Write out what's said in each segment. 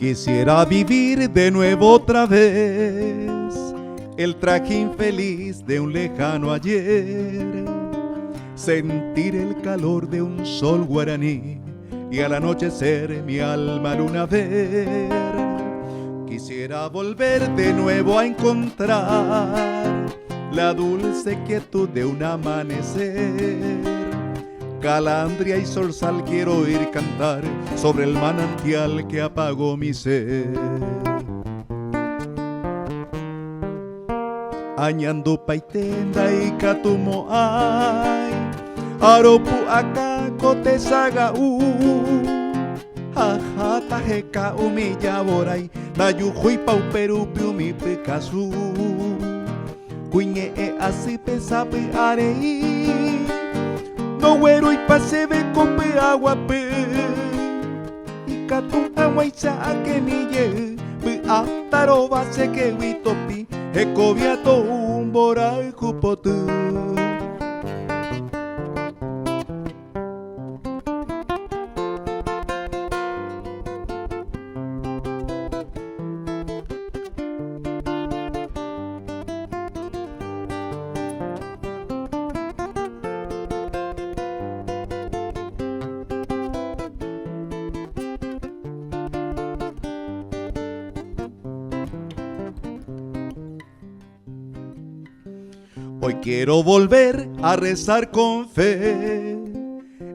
Quisiera vivir de nuevo otra vez el traje infeliz de un lejano ayer, sentir el calor de un sol guaraní y al anochecer mi alma luna ver. Quisiera volver de nuevo a encontrar la dulce quietud de un amanecer. Calandria y zorzal quiero oír cantar sobre el manantial que apagó mi sed. Añando paitenda y catumo ay, aropu acá cote saga ajata jeca humilla boray, dayujuy pauperu piumi pecasu. Cuiñe así pesape arei, no güero y pasebe cope agua pe y catu aguaycha a que mille pe ataroba se que witopi ecoviato un boray cupotu. Hoy quiero volver a rezar con fe,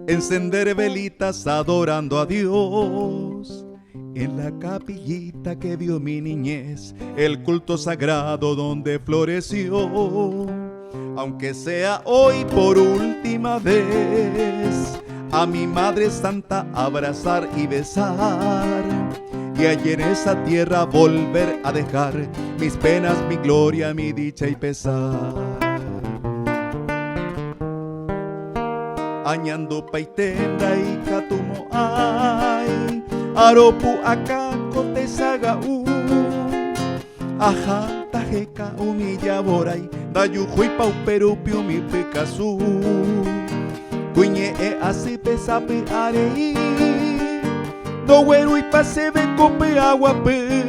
encender velitas adorando a Dios. En la capillita que vio mi niñez, el culto sagrado donde floreció. Aunque sea hoy por última vez, a mi Madre Santa abrazar y besar. Y allí en esa tierra volver a dejar mis penas, mi gloria, mi dicha y pesar. Añando paitenda y catumo ay, aropu acá cote saga ajá tajeca humilla boray, dayujuy pauperu piumi pecasu. Cuiñe así pesape arei, no güero y pasebe cope agua pe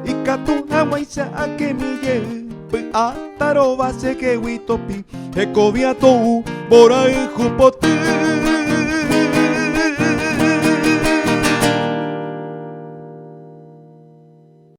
y catu aguaycha a que mille pe ataroba se que witopi ecoviato boray jupote.